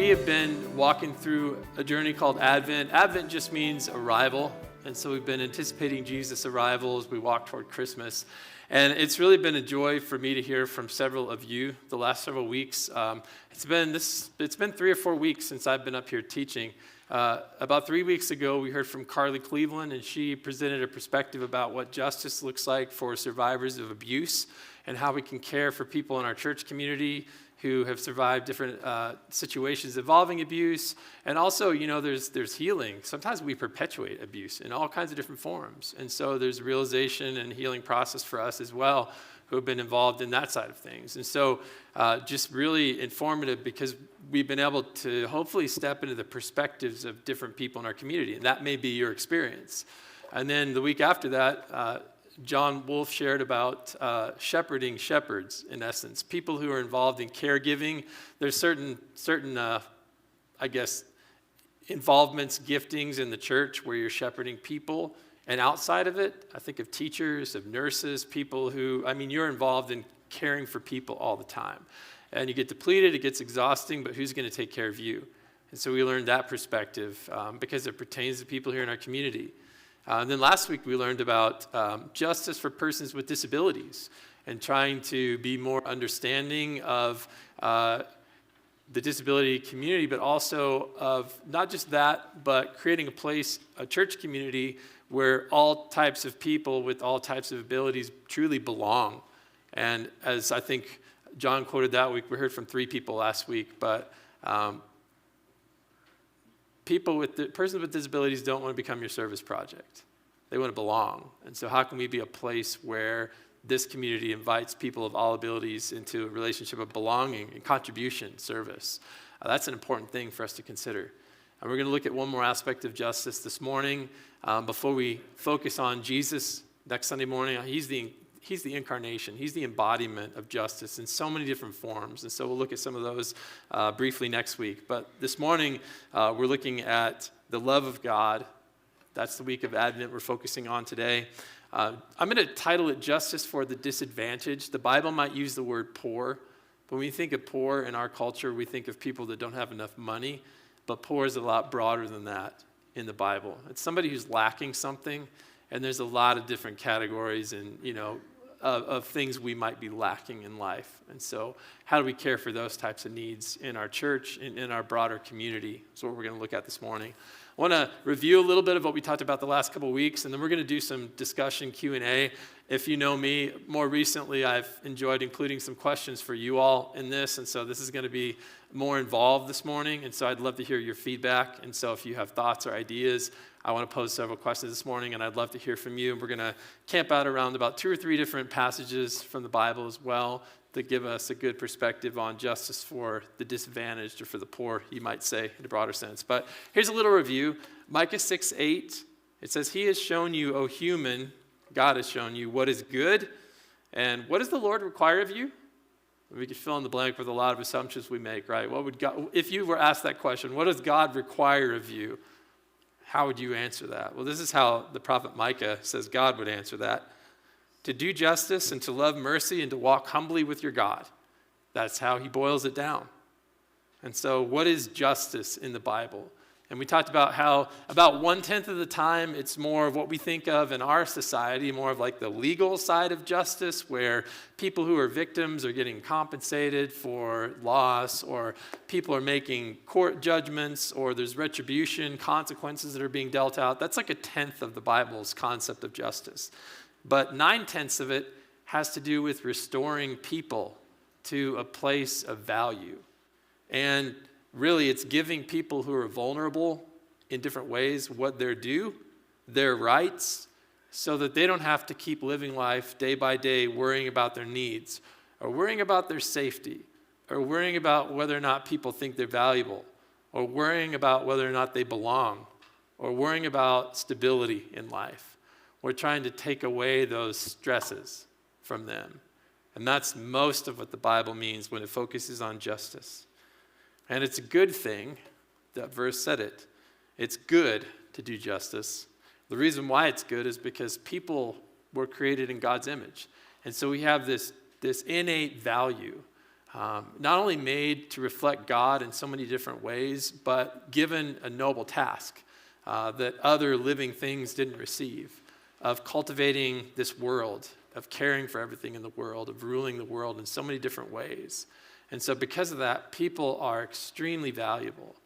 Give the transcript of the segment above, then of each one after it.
we have been walking through a journey called Advent. Advent just means arrival. And so we've been anticipating Jesus' arrival as we walk toward Christmas. And it's really been a joy for me to hear from several of you the last several weeks. It's been 3 or 4 weeks since I've been up here teaching. About 3 weeks ago, we heard from Carly Cleveland, and she presented a perspective about what justice looks like for survivors of abuse and how we can care for people in our church community who have survived different situations involving abuse. And also, there's healing. Sometimes we perpetuate abuse in all kinds of different forms. And so there's a realization and healing process for us as well who have been involved in that side of things. And so just really informative because we've been able to hopefully step into the perspectives of different people in our community. And that may be your experience. And then the week after that, John Wolfe shared about shepherding shepherds, in essence, people who are involved in caregiving. There's certain involvements, giftings in the church where you're shepherding people. And outside of it, I think of teachers, of nurses, people who, you're involved in caring for people all the time. And you get depleted, it gets exhausting, but who's going to take care of you? And so we learned that perspective because it pertains to people here in our community. And then last week we learned about justice for persons with disabilities and trying to be more understanding of the disability community, but also of not just that, but creating a church community where all types of people with all types of abilities truly belong. And as I think John quoted that week, we heard from 3 people last week, but persons with disabilities don't want to become your service project. They want to belong. And so how can we be a place where this community invites people of all abilities into a relationship of belonging and contribution, service? That's an important thing for us to consider. And we're going to look at one more aspect of justice this morning before we focus on Jesus next Sunday morning. He's the incarnation. He's the embodiment of justice in so many different forms. And so we'll look at some of those briefly next week. But this morning, we're looking at the love of God. That's the week of Advent we're focusing on today. I'm going to title it Justice for the Disadvantaged. The Bible might use the word poor. But when we think of poor in our culture, we think of people that don't have enough money. But poor is a lot broader than that in the Bible. It's somebody who's lacking something. And there's a lot of different categories and, of things we might be lacking in life. And so how do we care for those types of needs in our church and in our broader community? That's what we're going to look at this morning. I want to review a little bit of what we talked about the last couple of weeks, and then we're going to do some discussion Q&A. If you know me, more recently I've enjoyed including some questions for you all in this, and so this is going to be more involved this morning, and so I'd love to hear your feedback. And so if you have thoughts or ideas, I want to pose several questions this morning, and I'd love to hear from you. We're going to camp out around about 2 or 3 different passages from the Bible as well that give us a good perspective on justice for the disadvantaged, or for the poor, you might say, in a broader sense. But here's a little review. Micah 6:8, it says, "He has shown you, O human," God has shown you, "what is good, and what does the Lord require of you?" We could fill in the blank with a lot of assumptions we make, right? What would God, if you were asked that question, what does God require of you? How would you answer that? Well, this is how the prophet Micah says God would answer that. To do justice and to love mercy and to walk humbly with your God. That's how he boils it down. And so what is justice in the Bible? And we talked about how about 1/10 of the time it's more of what we think of in our society, more of like the legal side of justice, where people who are victims are getting compensated for loss, or people are making court judgments, or there's retribution, consequences that are being dealt out. That's like 1/10 of the Bible's concept of justice. But 9/10 of it has to do with restoring people to a place of value. And really, it's giving people who are vulnerable in different ways what they're due, their rights, so that they don't have to keep living life day by day worrying about their needs, or worrying about their safety, or worrying about whether or not people think they're valuable, or worrying about whether or not they belong, or worrying about stability in life. We're trying to take away those stresses from them. And that's most of what the Bible means when it focuses on justice. And it's a good thing, that verse said it. It's good to do justice. The reason why it's good is because people were created in God's image. And so we have this innate value not only made to reflect God in so many different ways, but given a noble task that other living things didn't receive, of cultivating this world, of caring for everything in the world, of ruling the world in so many different ways. And so because of that, people are extremely valuable.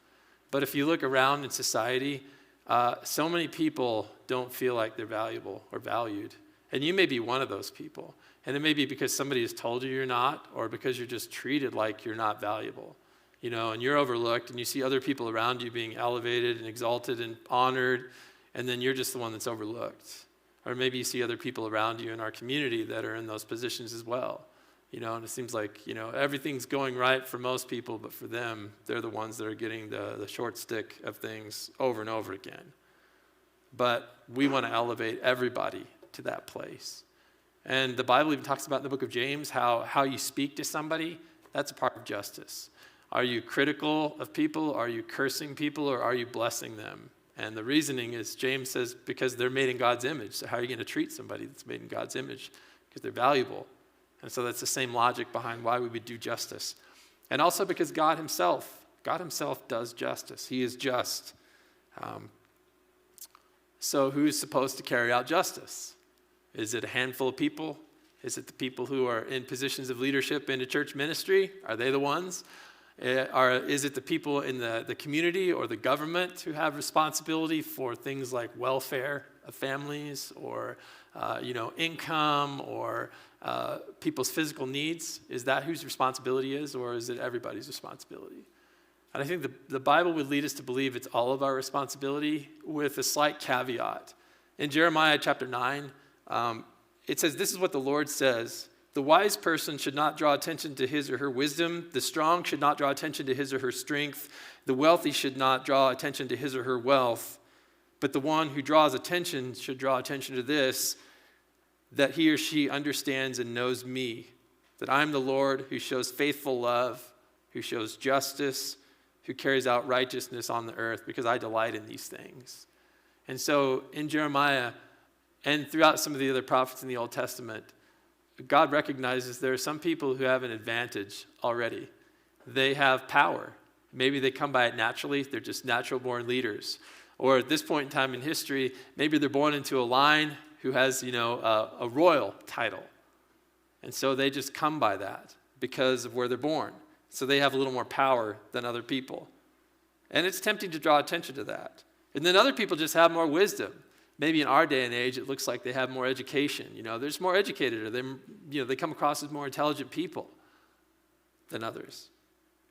But if you look around in society, so many people don't feel like they're valuable or valued. And you may be one of those people. And it may be because somebody has told you you're not, or because you're just treated like you're not valuable. And you're overlooked, and you see other people around you being elevated and exalted and honored, and then you're just the one that's overlooked. Or maybe you see other people around you in our community that are in those positions as well. And it seems like, everything's going right for most people, but for them, they're the ones that are getting the short stick of things over and over again. But we want to elevate everybody to that place. And the Bible even talks about in the book of James how you speak to somebody, that's a part of justice. Are you critical of people? Are you cursing people? Or are you blessing them? And the reasoning is, James says, because they're made in God's image. So how are you going to treat somebody that's made in God's image? Because they're valuable. And so that's the same logic behind why we would do justice. And also because God himself does justice. He is just. So who's supposed to carry out justice? Is it a handful of people? Is it the people who are in positions of leadership in a church ministry? Are they the ones? Is it the people in the community or the government who have responsibility for things like welfare of families or income or people's physical needs? Is that whose responsibility is, or is it everybody's responsibility? And I think the Bible would lead us to believe it's all of our responsibility, with a slight caveat. In Jeremiah chapter 9, it says, "This is what the Lord says. The wise person should not draw attention to his or her wisdom. The strong should not draw attention to his or her strength. The wealthy should not draw attention to his or her wealth. But the one who draws attention should draw attention to this, that he or she understands and knows me, that I am the Lord who shows faithful love, who shows justice, who carries out righteousness on the earth, because I delight in these things." And so in Jeremiah and throughout some of the other prophets in the Old Testament, God recognizes there are some people who have an advantage already. They have power. Maybe they come by it naturally. They're just natural-born leaders. Or at this point in time in history, maybe they're born into a line who has, a royal title. And so they just come by that because of where they're born. So they have a little more power than other people. And it's tempting to draw attention to that. And then other people just have more wisdom. Maybe in our day and age, it looks like they have more education. They're just more educated, or they come across as more intelligent people than others.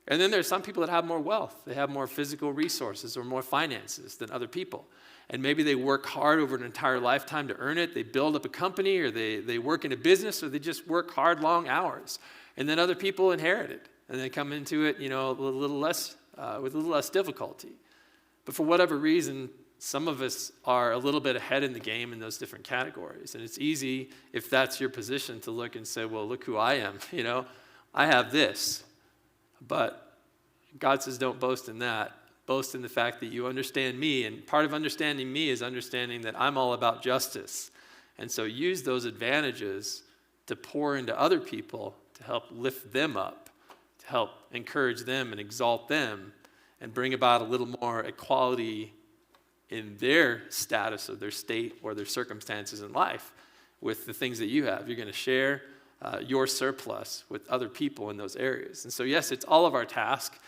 And then there's some people that have more wealth. They have more physical resources or more finances than other people. And maybe they work hard over an entire lifetime to earn it. They build up a company, or they work in a business, or they just work hard, long hours. And then other people inherit it, and they come into it, with a little less difficulty. But for whatever reason, some of us are a little bit ahead in the game in those different categories. And it's easy, if that's your position, to look and say, well, look who I am. I have this. But God says, don't boast in that. Boast in the fact that you understand me. And part of understanding me is understanding that I'm all about justice. And so use those advantages to pour into other people, to help lift them up, to help encourage them and exalt them, and bring about a little more equality in their status, or their state, or their circumstances in life with the things that you have. You're going to share your surplus with other people in those areas. And so, yes, it's all of our task,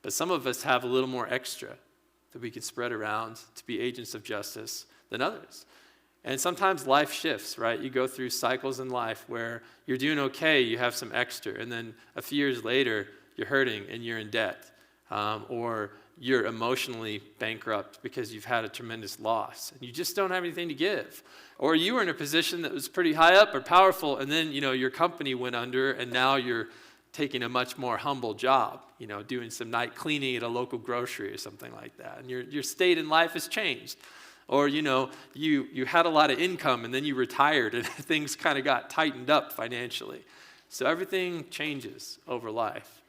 but some of us have a little more extra that we can spread around to be agents of justice than others. And sometimes life shifts, right? You go through cycles in life where you're doing okay, you have some extra, and then a few years later, you're hurting and you're in debt. Or you're emotionally bankrupt because you've had a tremendous loss and you just don't have anything to give. Or you were in a position that was pretty high up or powerful, and then your company went under, and now you're taking a much more humble job, doing some night cleaning at a local grocery or something like that, and your state in life has changed. Or you had a lot of income and then you retired and things kind of got tightened up financially. So everything changes over life.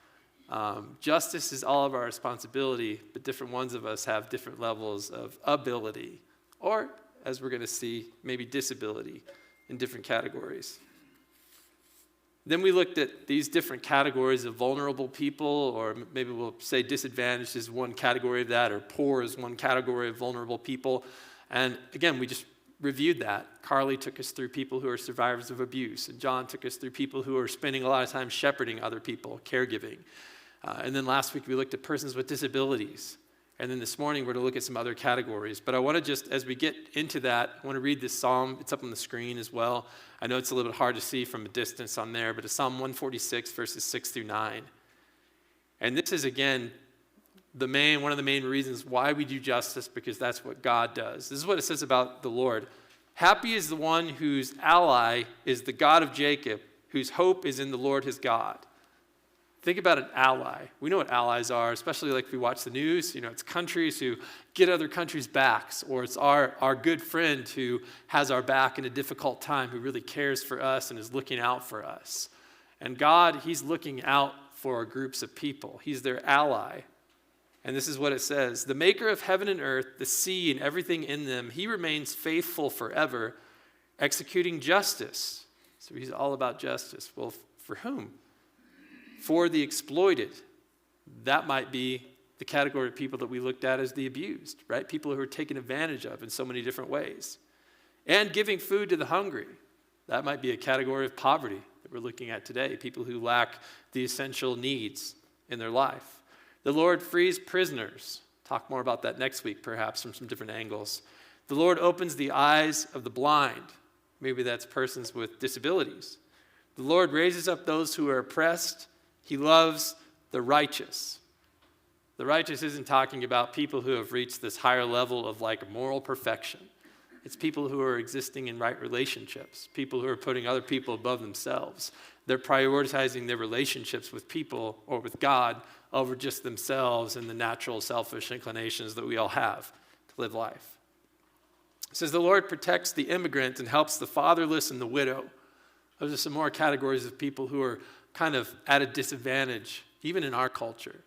Justice is all of our responsibility, but different ones of us have different levels of ability, or, as we're going to see, maybe disability in different categories. Then we looked at these different categories of vulnerable people, or maybe we'll say disadvantaged is one category of that, or poor is one category of vulnerable people. And again, we just reviewed that. Carly took us through people who are survivors of abuse, and John took us through people who are spending a lot of time shepherding other people, caregiving. And then last week we looked at persons with disabilities. And then this morning we're going to look at some other categories. But I want to just, as we get into that, I want to read this psalm. It's up on the screen as well. I know it's a little bit hard to see from a distance on there, but it's Psalm 146, verses 6 through 9. And this is, again, one of the main reasons why we do justice, because that's what God does. This is what it says about the Lord. Happy is the one whose ally is the God of Jacob, whose hope is in the Lord his God. Think about an ally. We know what allies are, especially like if we watch the news. It's countries who get other countries' backs, or it's our good friend who has our back in a difficult time, who really cares for us and is looking out for us. And God, he's looking out for groups of people. He's their ally. And this is what it says. The maker of heaven and earth, the sea and everything in them, he remains faithful forever, executing justice. So he's all about justice. Well, for whom? For the exploited. That might be the category of people that we looked at as the abused, right? People who are taken advantage of in so many different ways. And giving food to the hungry. That might be a category of poverty that we're looking at today. People who lack the essential needs in their life. The Lord frees prisoners. Talk more about that next week, perhaps, from some different angles. The Lord opens the eyes of the blind. Maybe that's persons with disabilities. The Lord raises up those who are oppressed. He loves the righteous. The righteous isn't talking about people who have reached this higher level of like moral perfection. It's people who are existing in right relationships, people who are putting other people above themselves. They're prioritizing their relationships with people or with God over just themselves and the natural selfish inclinations that we all have to live life. It says the Lord protects the immigrant and helps the fatherless and the widow. Those are some more categories of people who are kind of at a disadvantage, even in our culture.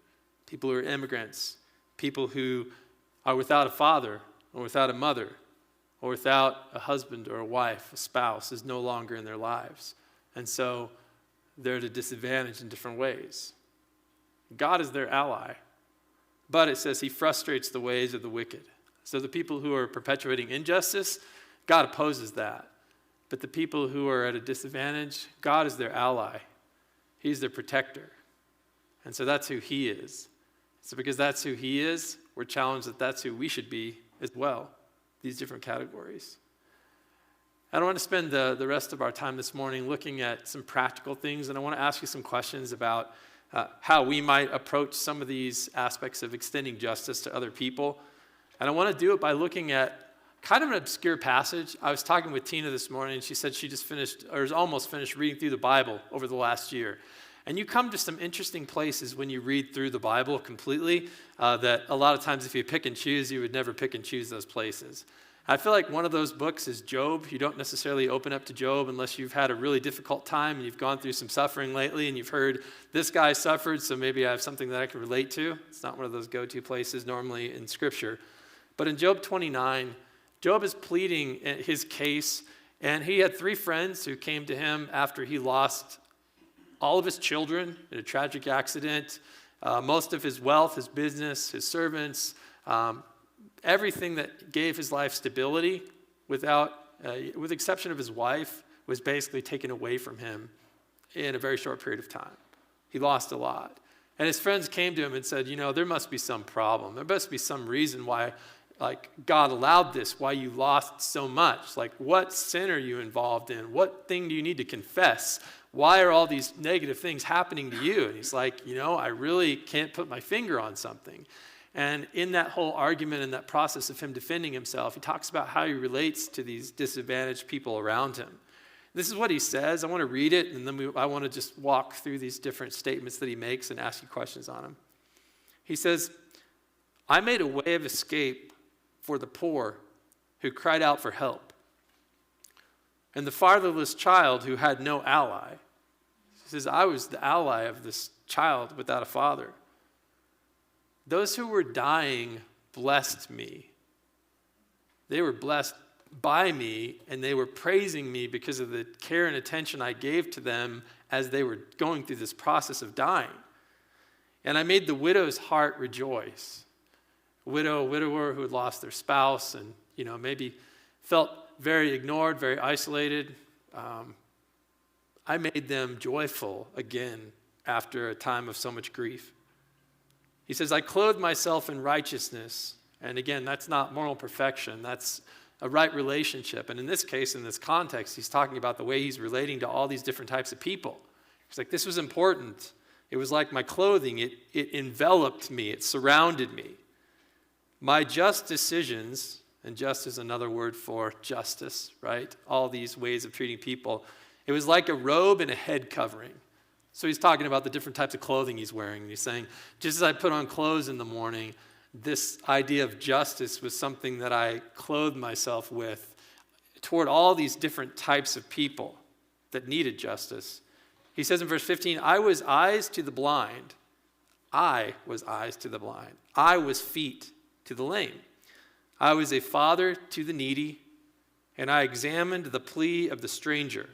People who are immigrants, people who are without a father or without a mother or without a husband or a wife, a spouse is no longer in their lives. And so they're at a disadvantage in different ways. God is their ally, but it says he frustrates the ways of the wicked. So the people who are perpetuating injustice, God opposes that. But the people who are at a disadvantage, God is their ally. He's their protector. And so that's who he is. So because that's who he is, we're challenged that that's who we should be as well, these different categories. I don't want to spend the rest of our time this morning looking at some practical things, and I want to ask you some questions about how we might approach some of these aspects of extending justice to other people. And I want to do it by looking at kind of an obscure passage. I was talking with Tina this morning, and she said she just finished, or is almost finished, reading through the Bible over the last year. And you come to some interesting places when you read through the Bible completely that a lot of times if you pick and choose, you would never pick and choose those places. I feel like one of those books is Job. You don't necessarily open up to Job unless you've had a really difficult time and you've gone through some suffering lately and you've heard this guy suffered, so maybe I have something that I can relate to. It's not one of those go-to places normally in Scripture. But in Job 29, Job is pleading his case, and he had 3 friends who came to him after he lost all of his children in a tragic accident, most of his wealth, his business, his servants, everything that gave his life stability, with the exception of his wife, was basically taken away from him in a very short period of time. He lost a lot. And his friends came to him and said, there must be some problem. There must be some reason why God allowed this, why you lost so much. What sin are you involved in? What thing do you need to confess? Why are all these negative things happening to you? And he's like, I really can't put my finger on something. And in that whole argument and that process of him defending himself, he talks about how he relates to these disadvantaged people around him. This is what he says. I want to read it, and then I want to just walk through these different statements that he makes and ask you questions on them. He says, I made a way of escape for the poor who cried out for help, and the fatherless child who had no ally. He says, I was the ally of this child without a father. Those who were dying blessed me. They were blessed by me, and they were praising me because of the care and attention I gave to them as they were going through this process of dying. And I made the widow's heart rejoice. A widower who had lost their spouse and, maybe felt very ignored, very isolated. I made them joyful again after a time of so much grief. He says, I clothed myself in righteousness. And again, that's not moral perfection. That's a right relationship. And in this case, in this context, he's talking about the way he's relating to all these different types of people. He's like, this was important. It was like my clothing. It enveloped me. It surrounded me. My just decisions, and just is another word for justice, right? All these ways of treating people. It was like a robe and a head covering. So he's talking about the different types of clothing he's wearing. And he's saying, just as I put on clothes in the morning, this idea of justice was something that I clothed myself with toward all these different types of people that needed justice. He says in verse 15, I was eyes to the blind. I was eyes to the blind. I was feet to the lame. I was a father to the needy, and I examined the plea of the stranger.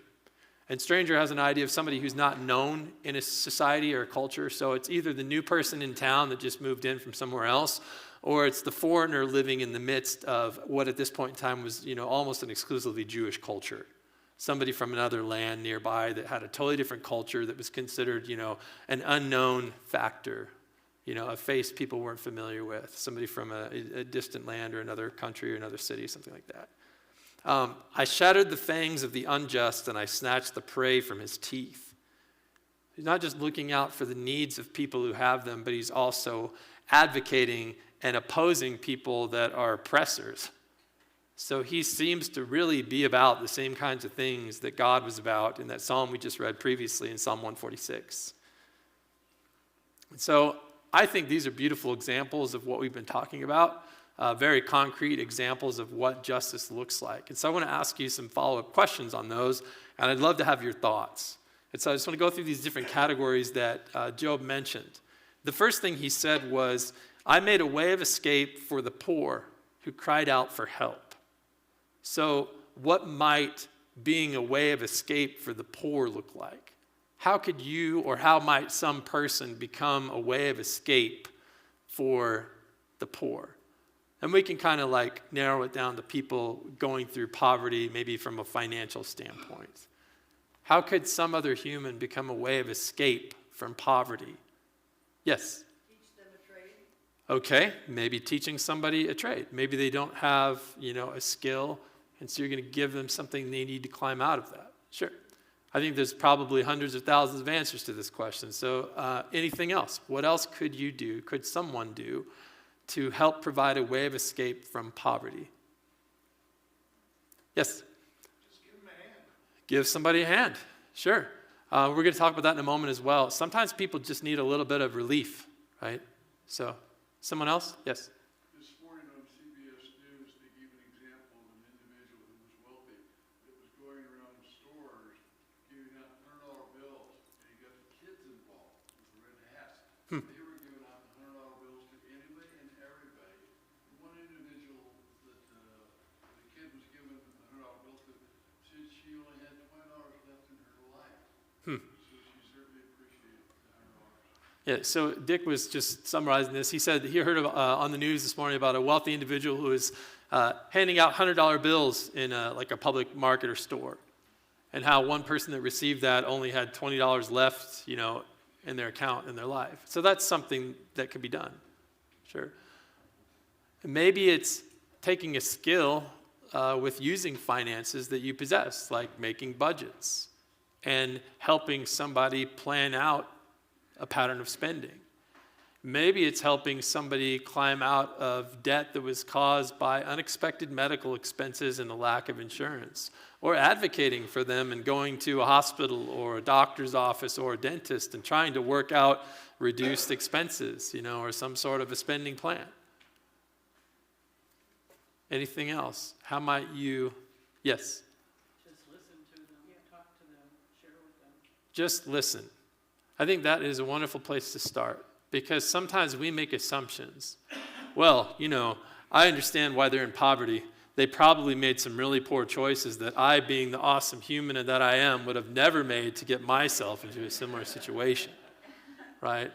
And stranger has an idea of somebody who's not known in a society or a culture. So it's either the new person in town that just moved in from somewhere else, or it's the foreigner living in the midst of what at this point in time was, almost an exclusively Jewish culture. Somebody from another land nearby that had a totally different culture that was considered, an unknown factor, a face people weren't familiar with. Somebody from a distant land or another country or another city, something like that. I shattered the fangs of the unjust, and I snatched the prey from his teeth. He's not just looking out for the needs of people who have them, but he's also advocating and opposing people that are oppressors. So he seems to really be about the same kinds of things that God was about in that psalm we just read previously in Psalm 146. And so I think these are beautiful examples of what we've been talking about. Very concrete examples of what justice looks like. And so I want to ask you some follow-up questions on those, and I'd love to have your thoughts. And so I just want to go through these different categories that Job mentioned. The first thing he said was, I made a way of escape for the poor who cried out for help. So what might being a way of escape for the poor look like? How could you or how might some person become a way of escape for the poor? And we can kind of narrow it down to people going through poverty, maybe from a financial standpoint. How could some other human become a way of escape from poverty? Yes? Teach them a trade. Okay, maybe teaching somebody a trade. Maybe they don't have, a skill, and so you're going to give them something they need to climb out of that. Sure. I think there's probably hundreds of thousands of answers to this question. So anything else? What else could you do, could someone do, to help provide a way of escape from poverty? Yes? Just give them a hand. Give somebody a hand. Sure. We're going to talk about that in a moment as well. Sometimes people just need a little bit of relief, right? So, someone else? Yes? This morning on CBS News, they gave an example of an individual who was wealthy that was going around stores giving out $100 bills, and he got the kids involved with the red hats. They were giving out the $100 bills to anybody and everybody. One individual that the kid was giving the $100 bill to said she only had $20 left in her life. So she certainly appreciated the $100. Yeah, so Dick was just summarizing this. He said he heard on the news this morning about a wealthy individual who was handing out $100 bills in a public market or store, and how one person that received that only had $20 left, in their account in their life. So that's something that can be done, sure. And maybe it's taking a skill with using finances that you possess, like making budgets and helping somebody plan out a pattern of spending. Maybe it's helping somebody climb out of debt that was caused by unexpected medical expenses and a lack of insurance, or advocating for them and going to a hospital or a doctor's office or a dentist and trying to work out reduced expenses, or some sort of a spending plan. Anything else? How might you, yes? Just listen to them, talk to them, share with them. Just listen. I think that is a wonderful place to start, because sometimes we make assumptions. Well, I understand why they're in poverty. they probably made some really poor choices that I, being the awesome human that I am, would have never made to get myself into a similar situation, right?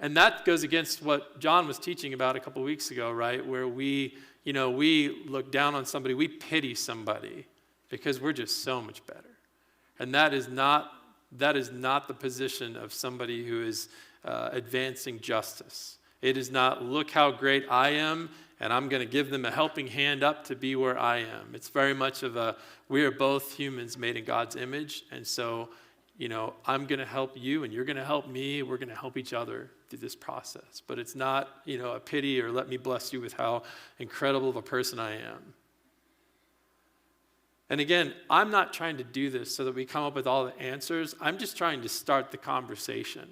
And that goes against what John was teaching about a couple weeks ago, right? Where we look down on somebody, we pity somebody because we're just so much better. And that is not the position of somebody who is advancing justice. It is not, look how great I am, and I'm going to give them a helping hand up to be where I am. It's very much of a, we are both humans made in God's image, and so, I'm going to help you, and you're going to help me. We're going to help each other through this process. But it's not, a pity or let me bless you with how incredible of a person I am. And again, I'm not trying to do this so that we come up with all the answers. I'm just trying to start the conversation.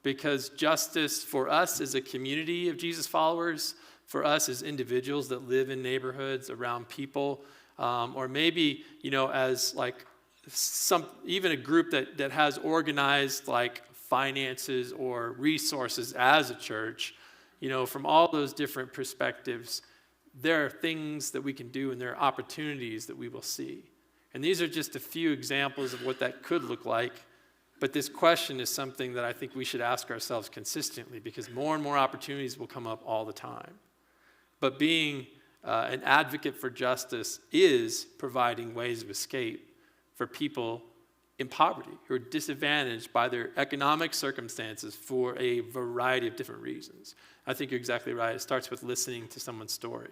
Because justice for us as a community of Jesus followers, for us as individuals that live in neighborhoods around people, or maybe, as like even a group that has organized like finances or resources as a church, from all those different perspectives, there are things that we can do and there are opportunities that we will see. And these are just a few examples of what that could look like. But this question is something that I think we should ask ourselves consistently because more and more opportunities will come up all the time. But being an advocate for justice is providing ways of escape for people in poverty who are disadvantaged by their economic circumstances for a variety of different reasons. I think you're exactly right. It starts with listening to someone's story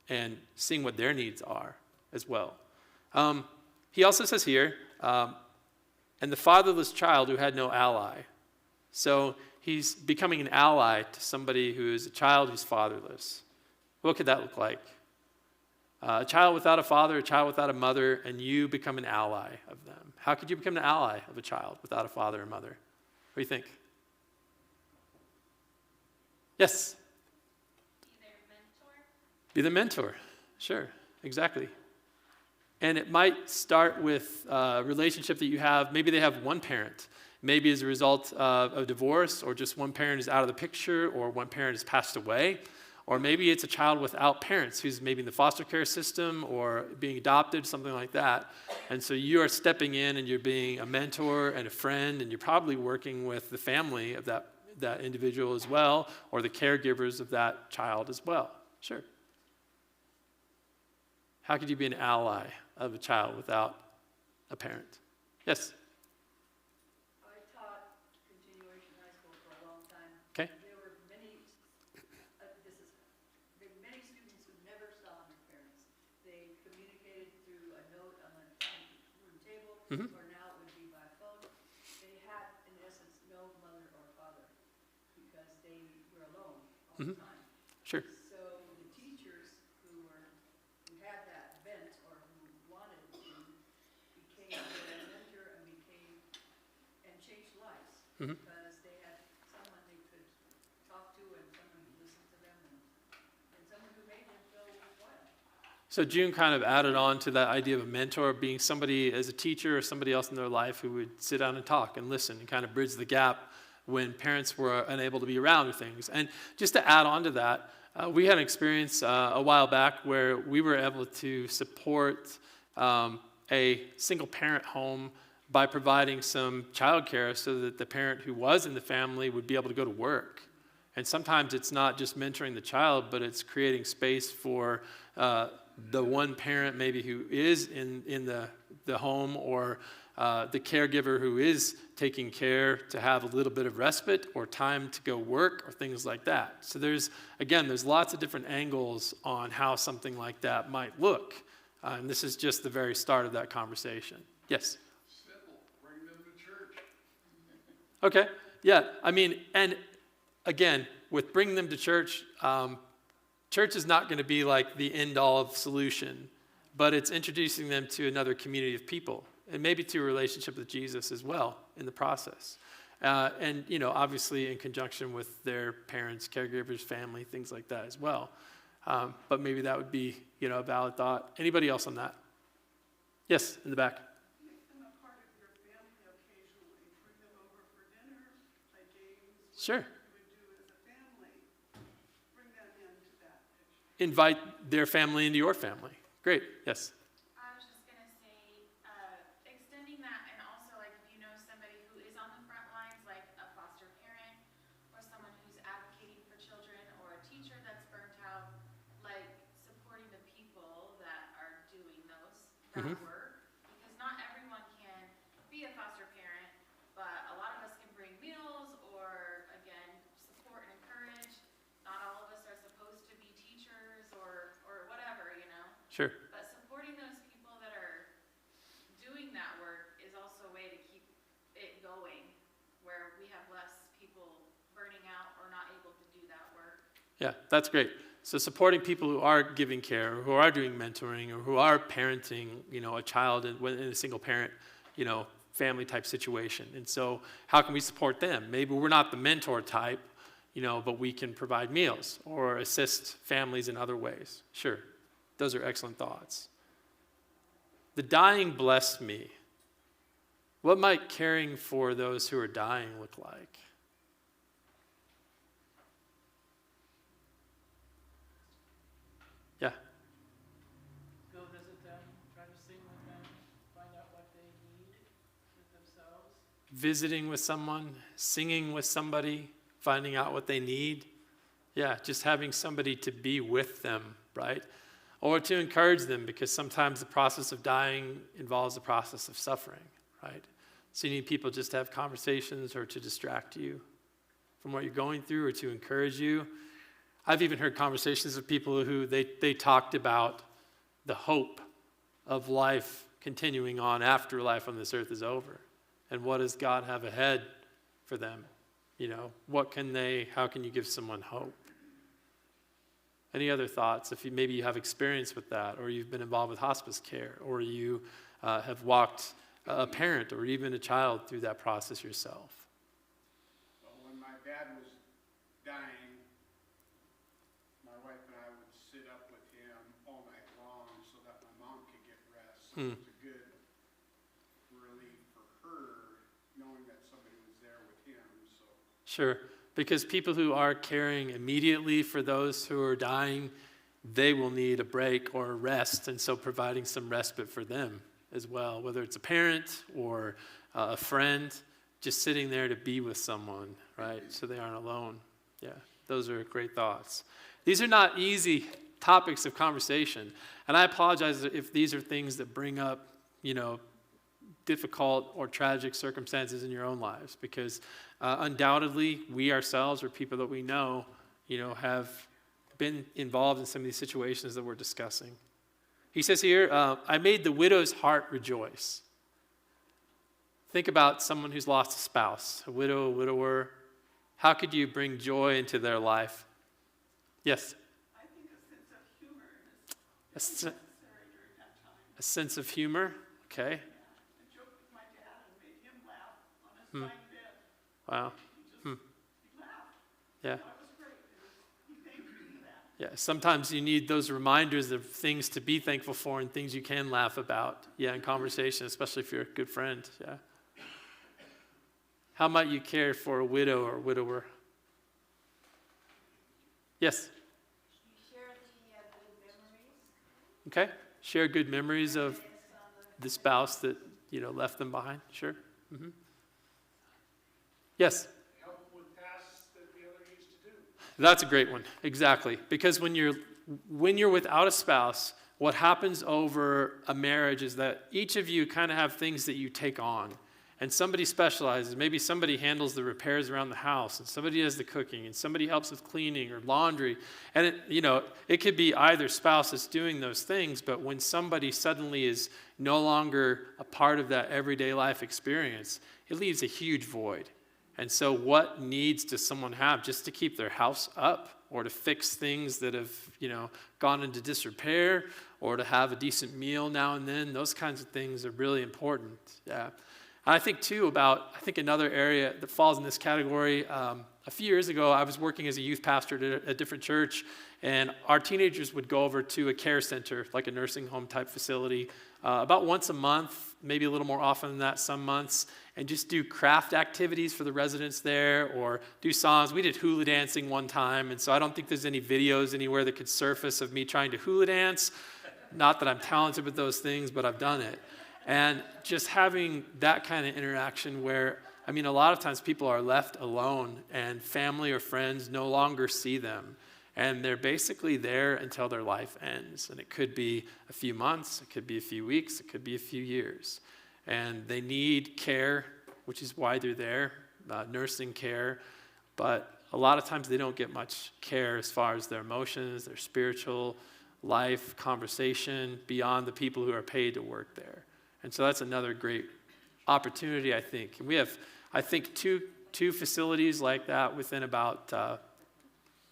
and seeing what their needs are as well. He also says here, and the fatherless child who had no ally. So he's becoming an ally to somebody who is a child who's fatherless. What could that look like? A child without a father, a child without a mother, and you become an ally of them. How could you become an ally of a child without a father or mother? What do you think? Yes? Be their mentor. Sure, exactly. And it might start with a relationship that you have. Maybe they have one parent. Maybe as a result of a divorce, or just one parent is out of the picture, or one parent has passed away. Or maybe it's a child without parents who's maybe in the foster care system or being adopted, something like that. And so you are stepping in and you're being a mentor and a friend, and you're probably working with the family of that individual as well, or the caregivers of that child as well. Sure. How could you be an ally of a child without a parent? Yes? I taught continuation high school for a long time. Okay. There were many students who never saw their parents. They communicated through a note on the room table, or now it would be by phone. They had, in essence, no mother or father because they were alone all the time. Sure. So the teachers who had that bent or who wanted to became their mentor and changed lives because they had someone they could talk to and someone who listened to them and someone who made them feel worthwhile. So June kind of added on to that idea of a mentor being somebody as a teacher or somebody else in their life who would sit down and talk and listen and kind of bridge the gap when parents were unable to be around or things. And just to add on to that, we had an experience a while back where we were able to support a single parent home by providing some childcare so that the parent who was in the family would be able to go to work. And sometimes it's not just mentoring the child, but it's creating space for the one parent maybe who is in the home, or the caregiver who is taking care to have a little bit of respite or time to go work or things like that. So there's lots of different angles on how something like that might look. And this is just the very start of that conversation. Yes? Simple, bring them to church. Okay, yeah, I mean, and again, with bringing them to church, church is not going to be like the end-all of solution, but it's introducing them to another community of people, and maybe to a relationship with Jesus as well in the process. And, obviously in conjunction with their parents, caregivers, family, things like that as well. But maybe that would be, a valid thought. Anybody else on that? Yes, in the back. Make them a part of your family occasionally. Bring them over for dinner, play games. Sure. Whatever you would do as a family. Bring them into that picture. Invite their family into your family. Great, yes. I was just gonna say, extending that, and also like if you know somebody who is on the front lines, like a foster parent, or someone who's advocating for children, or a teacher that's burnt out, like supporting the people that are doing that work, because not everyone can be a foster parent, but a lot of us can bring meals, or again, support and encourage. Not all of us are supposed to be teachers or whatever, you know? Sure. But supporting those people that are doing that work is also a way to keep it going, where we have less people burning out or not able to do that work. Yeah, that's great. So supporting people who are giving care, or who are doing mentoring, or who are parenting, a child in a single parent, family type situation. And so how can we support them? Maybe we're not the mentor type, but we can provide meals or assist families in other ways. Sure, those are excellent thoughts. The dying blessed me. What might caring for those who are dying look like? Yeah. Go visit them, try to sing with them, find out what they need with themselves. Visiting with someone, singing with somebody, finding out what they need. Yeah, just having somebody to be with them, right? Or to encourage them, because sometimes the process of dying involves the process of suffering, right? So you need people just to have conversations, or to distract you from what you're going through, or to encourage you. I've even heard conversations with people who they talked about the hope of life continuing on after life on this earth is over. And what does God have ahead for them? How can you give someone hope? Any other thoughts? If maybe you have experience with that, or you've been involved with hospice care, or you have walked a parent or even a child through that process yourself. Well, when my dad was dying, my wife and I would sit up with him all night long so that my mom could get rest. So it was a good relief for her knowing that somebody was there with him. So. Sure, because people who are caring immediately for those who are dying, they will need a break or a rest, and so providing some respite for them as well, whether it's a parent or a friend, just sitting there to be with someone, right, so they aren't alone. Yeah, those are great thoughts. These are not easy topics of conversation, and I apologize if these are things that bring up, difficult or tragic circumstances in your own lives, because undoubtedly we ourselves, or people that we know, have been involved in some of these situations that we're discussing. He says here, I made the widow's heart rejoice. Think about someone who's lost a spouse, a widow, a widower. How could you bring joy into their life? Yes? I think a sense of humor A, is se- necessary during that time. a sense of humor, okay. I joked with my dad and made him laugh on his dying bed. Wow, He laughed. yeah. That was great. He thanked me for that. Yeah, sometimes you need those reminders of things to be thankful for and things you can laugh about, in conversation, especially if you're a good friend, yeah. How might you care for a widow or widower? Yes? You share the good memories. Okay, share good memories of the spouse that, left them behind, sure. Mm-hmm. Yes? Help with tasks that the other used to do. That's a great one, exactly. Because when you're without a spouse, what happens over a marriage is that each of you kind of have things that you take on. And somebody specializes. Maybe somebody handles the repairs around the house, and somebody does the cooking, and somebody helps with cleaning or laundry. And it could be either spouse that's doing those things, but when somebody suddenly is no longer a part of that everyday life experience, it leaves a huge void. And so what needs does someone have just to keep their house up, or to fix things that have, gone into disrepair, or to have a decent meal now and then? Those kinds of things are really important, yeah. And I think, too, another area that falls in this category. A few years ago, I was working as a youth pastor at a different church, and our teenagers would go over to a care center, like a nursing home type facility, about once a month, maybe a little more often than that some months, and just do craft activities for the residents there, or do songs. We did hula dancing one time, and so I don't think there's any videos anywhere that could surface of me trying to hula dance. Not that I'm talented with those things, but I've done it. And just having that kind of interaction where, I mean, a lot of times people are left alone and family or friends no longer see them. And they're basically there until their life ends. And it could be a few months, it could be a few weeks, it could be a few years. And they need care, which is why they're there, nursing care. But a lot of times they don't get much care as far as their emotions, their spiritual life, conversation, beyond the people who are paid to work there. And so that's another great opportunity, I think. And we have, I think, two facilities like that within about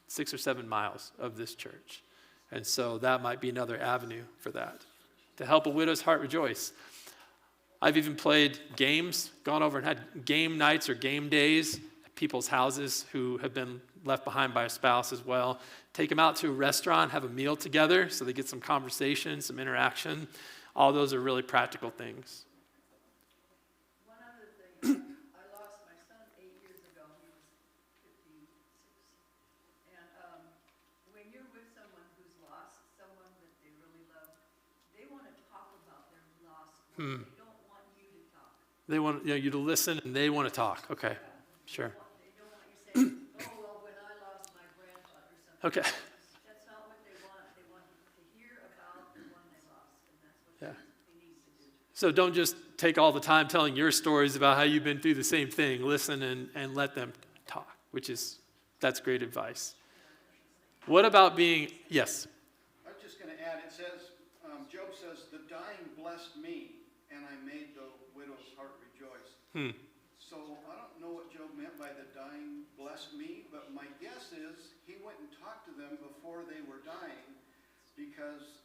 6 or 7 miles of this church. And so that might be another avenue for that, to help a widow's heart rejoice. I've even played games, gone over and had game nights or game days at people's houses who have been left behind by a spouse as well. Take them out to a restaurant, have a meal together so they get some conversation, some interaction. All those are really practical things. One other thing, I lost my son 8 years ago. He was 56. And when you're with someone who's lost someone that they really love, they want to talk about their loss. They don't want you to talk. They want you to listen, and they want to talk. Okay, sure. They don't want you saying, oh, well, when I lost my grandfather or something. Okay. That's not what they want. They want to hear about the one they lost, and that's what Yeah. they need to do. So don't just take all the time telling your stories about how you've been through the same thing. Listen and let them talk, that's great advice. What about being, yes? I was just gonna add, it says, Job says, the dying blessed me, and I made the widow's heart rejoice. So I don't know what Job meant by the dying blessed me, but my guess is he went and talked to them before they were dying, because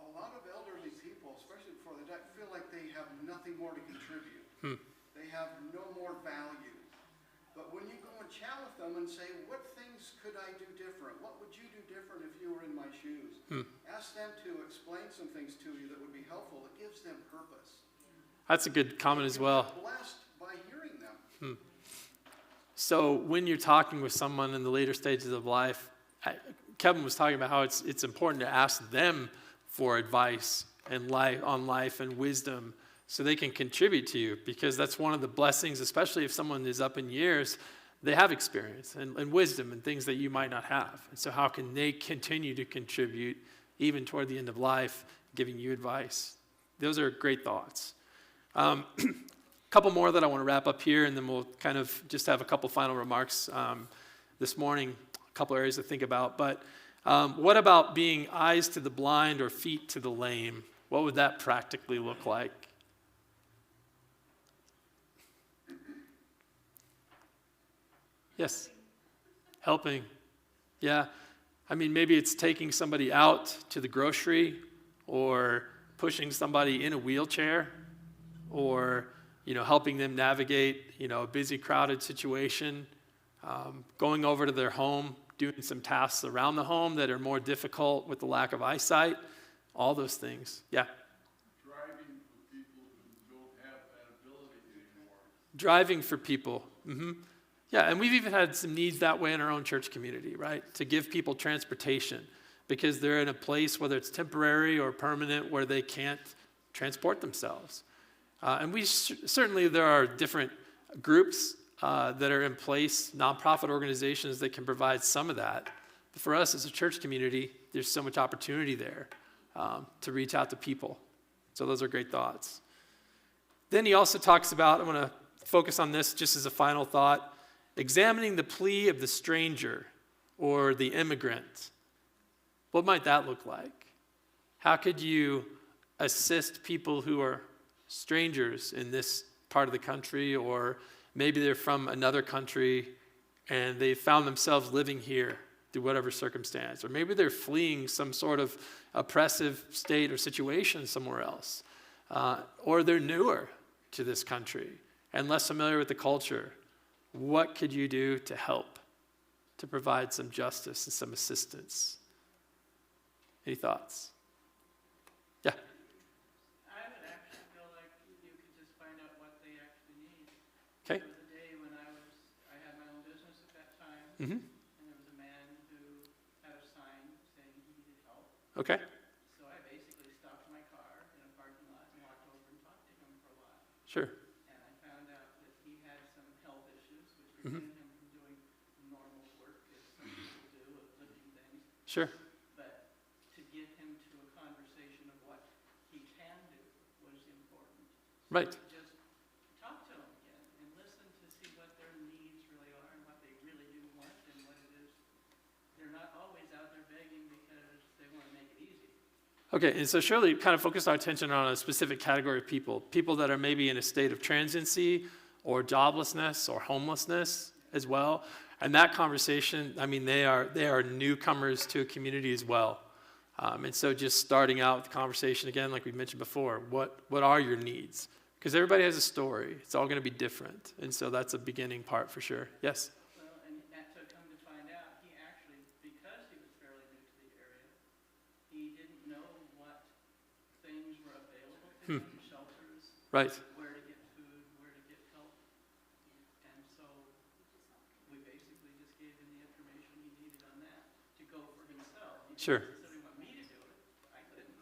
a lot of elderly people, especially before they die, feel like they have nothing more to contribute. They have no more value. But when you go and chat with them and say, what things could I do different? What would you do different if you were in my shoes? Ask them to explain some things to you that would be helpful. It gives them purpose. That's a good comment as well. You're blessed by hearing them. So when you're talking with someone in the later stages of life, Kevin was talking about how it's important to ask them for advice and on life and wisdom so they can contribute to you, because that's one of the blessings, especially if someone is up in years, they have experience and wisdom and things that you might not have. And so how can they continue to contribute even toward the end of life, giving you advice? Those are great thoughts. A couple more that I want to wrap up here, and then we'll kind of just have a couple final remarks this morning, a couple areas to think about. But what about being eyes to the blind or feet to the lame? What would that practically look like? Yes, helping. Yeah, I mean, maybe it's taking somebody out to the grocery, or pushing somebody in a wheelchair, or helping them navigate a busy, crowded situation, going over to their home, doing some tasks around the home that are more difficult with the lack of eyesight, all those things. Yeah. Driving for people who don't have that ability anymore. Driving for people. Yeah, and we've even had some needs that way in our own church community, right? To give people transportation because they're in a place, whether it's temporary or permanent, where they can't transport themselves. And certainly there are different groups that are in place, nonprofit organizations that can provide some of that. But for us as a church community, there's so much opportunity there to reach out to people. So those are great thoughts. Then he also talks about, I'm going to focus on this just as a final thought, examining the plea of the stranger or the immigrant. What might that look like? How could you assist people who are strangers in this part of the country, or maybe they're from another country and they found themselves living here through whatever circumstance, or maybe they're fleeing some sort of oppressive state or situation somewhere else, or they're newer to this country and less familiar with the culture. What could you do to help, to provide some justice and some assistance? Any thoughts? Yeah. I would actually feel like you could just find out what they actually need. Okay. There was a day when I had my own business at that time, Mm-hmm. and there was a man who had a sign saying he needed help. Okay. So I basically Sure. But to get him to a conversation of what he can do was important. Right. Just talk to them again and listen to see what their needs really are and what they really do want and what it is. They're not always out there begging because they want to make it easy. Okay, and so Shirley kind of focused our attention on a specific category of people that are maybe in a state of transiency or joblessness or homelessness as well. And that conversation, I mean, they are newcomers to a community as well. And so just starting out with the conversation again, like we mentioned before, what are your needs? Because everybody has a story. It's all going to be different. And so that's a beginning part for sure. Yes? Well, and to come to find out, he actually, because he was fairly new to the area, he didn't know what things were available to him, shelters, Right. where to get food, where to get help. And so we basically just gave him the information he needed on that to go for himself. He Sure. didn't necessarily want me to do it. I couldn't.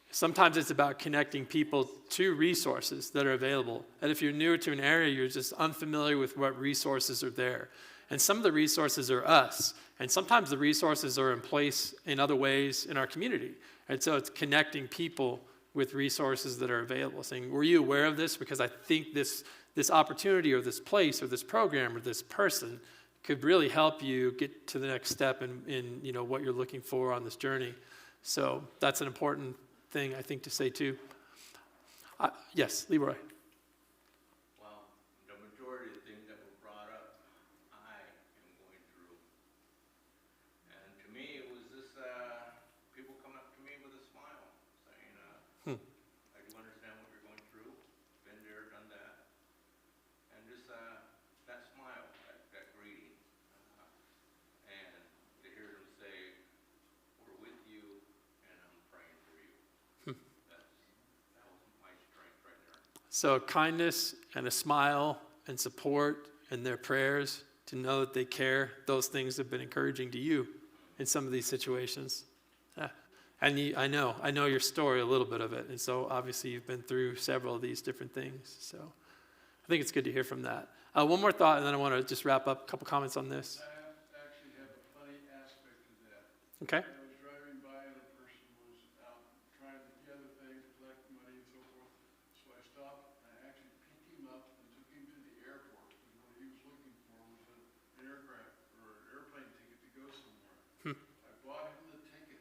Sometimes it's about connecting people to resources that are available. And if you're newer to an area, you're just unfamiliar with what resources are there. And some of the resources are us. And sometimes the resources are in place in other ways in our community. And so it's connecting people with resources that are available. Saying, were you aware of this? Because I think this opportunity or this place or this program or this person could really help you get to the next step in what you're looking for on this journey. So that's an important thing, I think, to say too. Yes, Leroy. Well, the majority of the things that were brought up, I am going through. And to me, it was just people come up to me with a smile, saying, I do understand what you're going through, been there, done that. And just that smile, that greeting. And to hear them say, we're with you, and I'm praying for you. That was my strength right there. So kindness and a smile and support and their prayers to know that they care, those things have been encouraging to you in some of these situations. Yeah. And I know your story, a little bit of it. And so obviously you've been through several of these different things. So I think it's good to hear from that. One more thought, and then I want to just wrap up a couple comments on this. I actually have a funny aspect to that. Okay? I was driving by and a person was out trying to gather things, collect money and so forth. So I stopped and I actually picked him up and took him to the airport. And what he was looking for was an aircraft or an airplane ticket to go somewhere. I bought him the ticket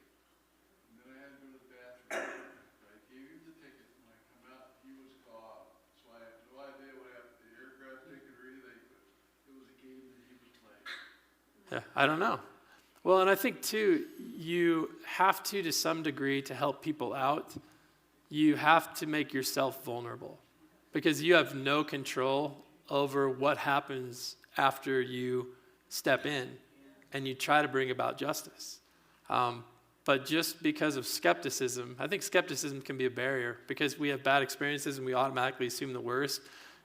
and then I had to go to the bathroom. I gave him the ticket and when I come out, he was gone. So I have no idea what happened to the aircraft ticket or anything, but it was a game that he was playing. Yeah, I don't know. Well, and I think too, you have to some degree, to help people out, you have to make yourself vulnerable because you have no control over what happens after you step in and you try to bring about justice. But just because of skepticism, I think skepticism can be a barrier because we have bad experiences and we automatically assume the worst.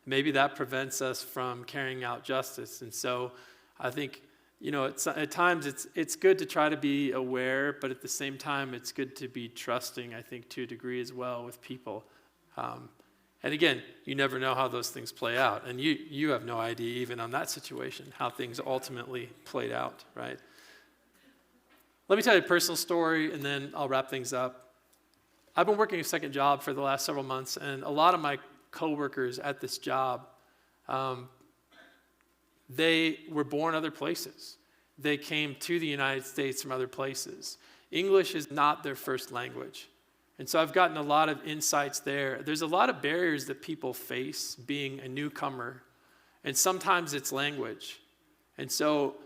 Maybe that prevents us from carrying out justice. And so I think, at times it's good to try to be aware, but at the same time, it's good to be trusting, I think, to a degree as well with people. And again, you never know how those things play out. And you have no idea, even on that situation, how things ultimately played out, right? Let me tell you a personal story, and then I'll wrap things up. I've been working a second job for the last several months, and a lot of my coworkers at this job, they were born other places. They came to the United States from other places. English is not their first language. And so I've gotten a lot of insights there. There's a lot of barriers that people face being a newcomer, and sometimes it's language. And so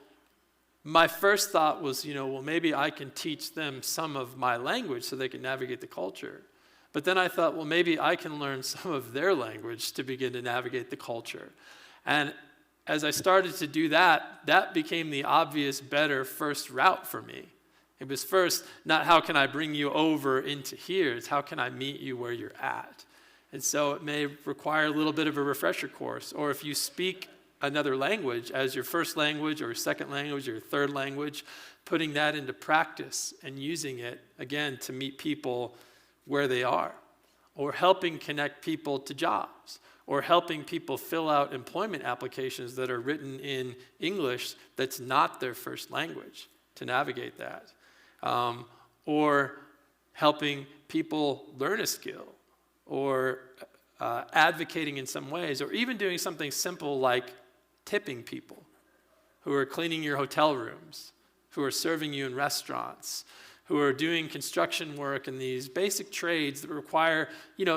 my first thought was, maybe I can teach them some of my language so they can navigate the culture. But then I thought, well, maybe I can learn some of their language to begin to navigate the culture. And as I started to do that, that became the obvious, better first route for me. It was first, not how can I bring you over into here, it's how can I meet you where you're at. And so it may require a little bit of a refresher course, or if you speak another language as your first language or second language or third language, putting that into practice and using it, again, to meet people where they are, or helping connect people to jobs, or helping people fill out employment applications that are written in English that's not their first language, to navigate that. or helping people learn a skill, or advocating in some ways, or even doing something simple like tipping people who are cleaning your hotel rooms, who are serving you in restaurants, who are doing construction work and these basic trades that require,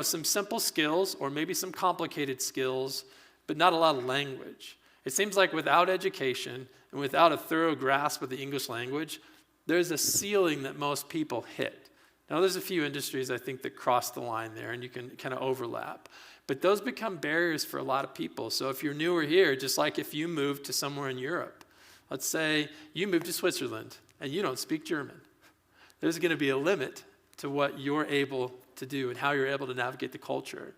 some simple skills or maybe some complicated skills, but not a lot of language. It seems like without education and without a thorough grasp of the English language, there's a ceiling that most people hit. Now, there's a few industries, I think, that cross the line there, and you can kind of overlap. But those become barriers for a lot of people. So if you're newer here, just like if you moved to somewhere in Europe, let's say you moved to Switzerland and you don't speak German, there's going to be a limit to what you're able to do and how you're able to navigate the culture.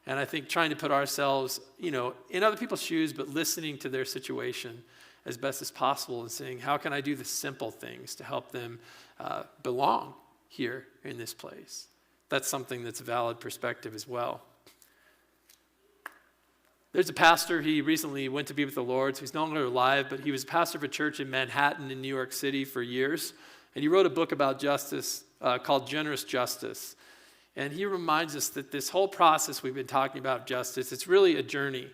And I think trying to put ourselves, in other people's shoes, but listening to their situation as best as possible and saying, how can I do the simple things to help them belong here in this place? That's something that's a valid perspective as well. There's a pastor, he recently went to be with the Lord, so he's no longer alive, but he was a pastor of a church in Manhattan in New York City for years. And he wrote a book about justice called Generous Justice. And he reminds us that this whole process we've been talking about justice, it's really a journey.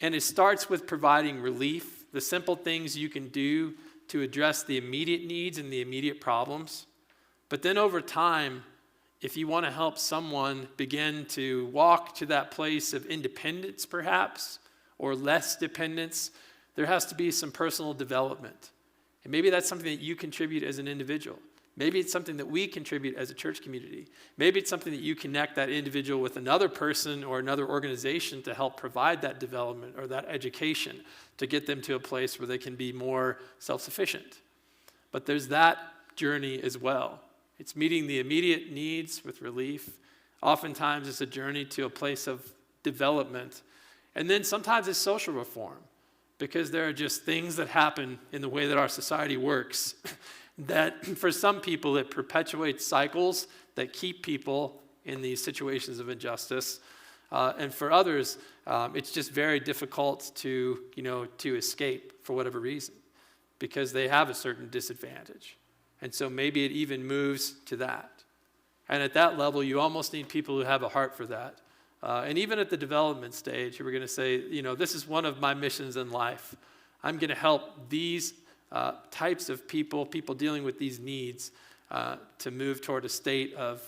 And it starts with providing relief, the simple things you can do to address the immediate needs and the immediate problems. But then over time, if you want to help someone begin to walk to that place of independence perhaps, or less dependence, there has to be some personal development. And maybe that's something that you contribute as an individual. Maybe it's something that we contribute as a church community. Maybe it's something that you connect that individual with another person or another organization to help provide that development or that education to get them to a place where they can be more self-sufficient. But there's that journey as well. It's meeting the immediate needs with relief. Oftentimes it's a journey to a place of development. And then sometimes it's social reform, because there are just things that happen in the way that our society works that for some people it perpetuates cycles that keep people in these situations of injustice. And for others, it's just very difficult to escape for whatever reason, because they have a certain disadvantage. And so maybe it even moves to that. And at that level, you almost need people who have a heart for that. And even at the development stage, we're going to say, this is one of my missions in life. I'm going to help these types of people dealing with these needs, to move toward a state of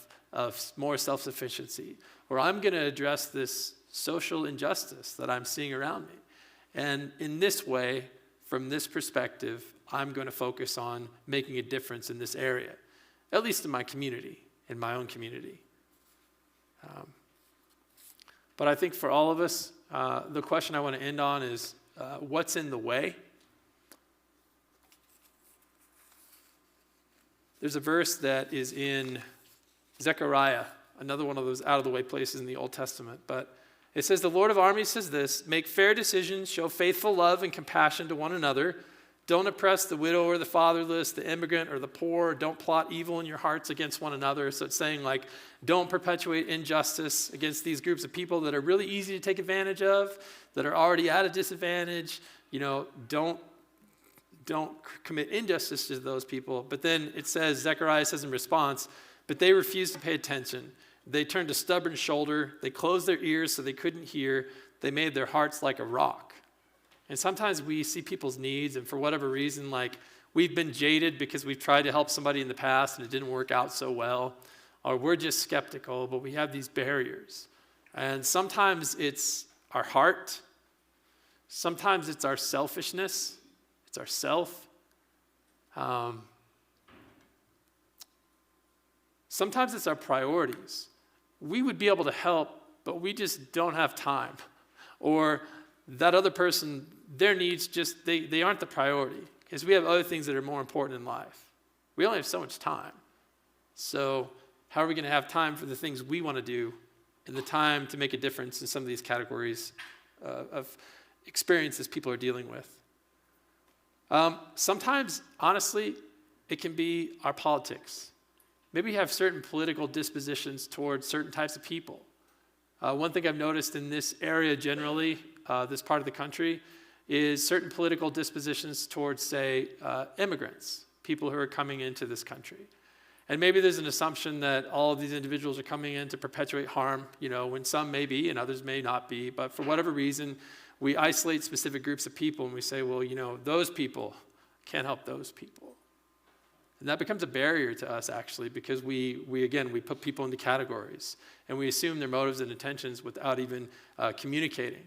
more self-sufficiency. Or I'm going to address this social injustice that I'm seeing around me. And in this way, from this perspective, I'm going to focus on making a difference in this area, at least in my community, in my own community. But I think for all of us, the question I want to end on is, what's in the way? There's a verse that is in Zechariah, another one of those out-of-the-way places in the Old Testament. But it says, the Lord of armies says this, make fair decisions, show faithful love and compassion to one another. Don't oppress the widow or the fatherless, the immigrant or the poor. Don't plot evil in your hearts against one another. So it's saying, don't perpetuate injustice against these groups of people that are really easy to take advantage of, that are already at a disadvantage. Don't commit injustice to those people. But then it says, Zechariah says in response, but they refused to pay attention. They turned a stubborn shoulder. They closed their ears so they couldn't hear. They made their hearts like a rock. And sometimes we see people's needs, and for whatever reason, we've been jaded because we've tried to help somebody in the past and it didn't work out so well, or we're just skeptical, but we have these barriers. And sometimes it's our heart. Sometimes it's our selfishness. It's our self. Sometimes it's our priorities. We would be able to help, but we just don't have time. Or that other person, their needs just, they aren't the priority, because we have other things that are more important in life. We only have so much time. So how are we going to have time for the things we want to do and the time to make a difference in some of these categories of experiences people are dealing with? Sometimes, honestly, it can be our politics. Maybe we have certain political dispositions towards certain types of people. One thing I've noticed in this area generally, this part of the country, is certain political dispositions towards, say, immigrants, people who are coming into this country. And maybe there's an assumption that all of these individuals are coming in to perpetuate harm, when some may be and others may not be. But for whatever reason, we isolate specific groups of people and we say, well, those people can't help those people. And that becomes a barrier to us, actually, because we put people into categories and we assume their motives and intentions without even communicating.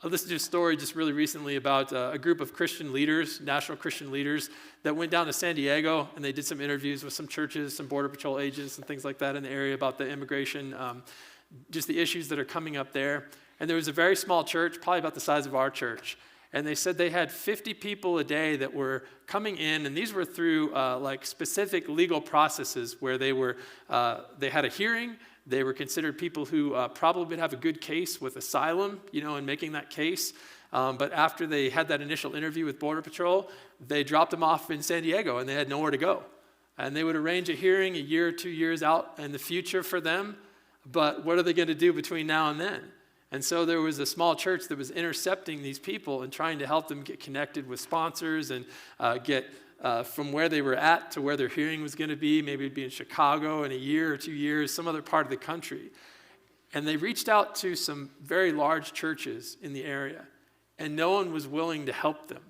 I listened to a story just really recently about a group of Christian leaders, national Christian leaders, that went down to San Diego and they did some interviews with some churches, some Border Patrol agents and things like that in the area about the immigration, just the issues that are coming up there. And there was a very small church, probably about the size of our church. And they said they had 50 people a day that were coming in, and these were through specific legal processes where they had a hearing. They were considered people who probably would have a good case with asylum, in making that case. But after they had that initial interview with Border Patrol, they dropped them off in San Diego and they had nowhere to go. And they would arrange a hearing a year or 2 years out in the future for them. But what are they going to do between now and then? And so there was a small church that was intercepting these people and trying to help them get connected with sponsors and get from where they were at to where their hearing was going to be. Maybe it'd be in Chicago in a year or 2 years, some other part of the country. And they reached out to some very large churches in the area, and no one was willing to help them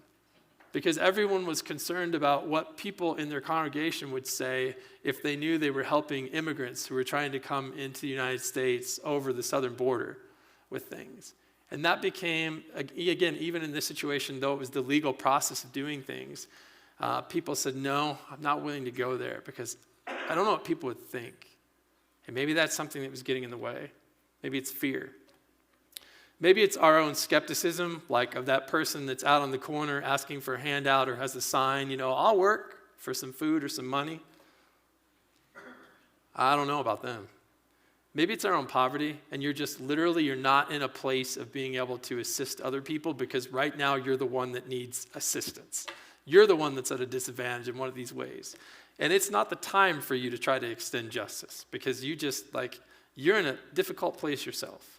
because everyone was concerned about what people in their congregation would say if they knew they were helping immigrants who were trying to come into the United States over the southern border with things. And that became, again, even in this situation, though it was the legal process of doing things, people said, no, I'm not willing to go there because I don't know what people would think. And maybe that's something that was getting in the way. Maybe it's fear. Maybe it's our own skepticism, like of that person that's out on the corner asking for a handout or has a sign, I'll work for some food or some money. I don't know about them. Maybe it's our own poverty, and you're not in a place of being able to assist other people because right now you're the one that needs assistance. You're the one that's at a disadvantage in one of these ways. And it's not the time for you to try to extend justice because you're in a difficult place yourself.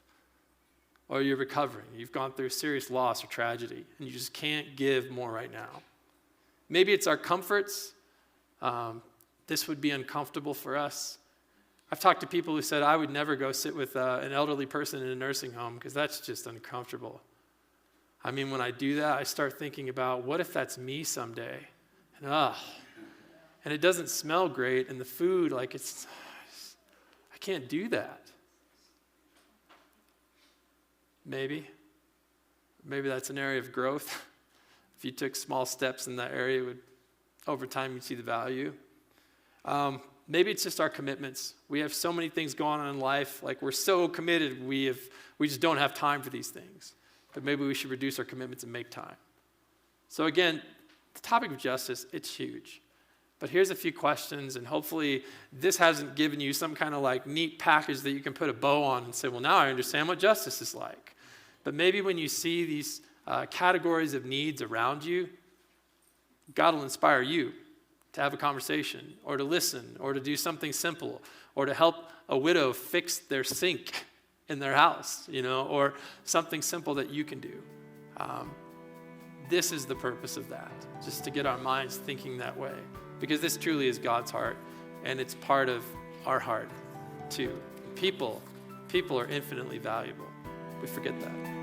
Or you're recovering. You've gone through serious loss or tragedy, and you just can't give more right now. Maybe it's our comforts. This would be uncomfortable for us. I've talked to people who said, I would never go sit with an elderly person in a nursing home because that's just uncomfortable. I mean, when I do that, I start thinking about what if that's me someday? And it doesn't smell great, and the food, I can't do that. Maybe that's an area of growth. If you took small steps in that area, over time you'd see the value. Maybe it's just our commitments. We have so many things going on in life. We're so committed, we just don't have time for these things. But maybe we should reduce our commitments and make time. So again, the topic of justice, it's huge. But here's a few questions, and hopefully this hasn't given you some kind of neat package that you can put a bow on and say, well, now I understand what justice is like. But maybe when you see these categories of needs around you, God will inspire you to have a conversation or to listen or to do something simple or to help a widow fix their sink in their house, or something simple that you can do. This is the purpose of that, just to get our minds thinking that way. Because this truly is God's heart, and it's part of our heart too. People are infinitely valuable. We forget that.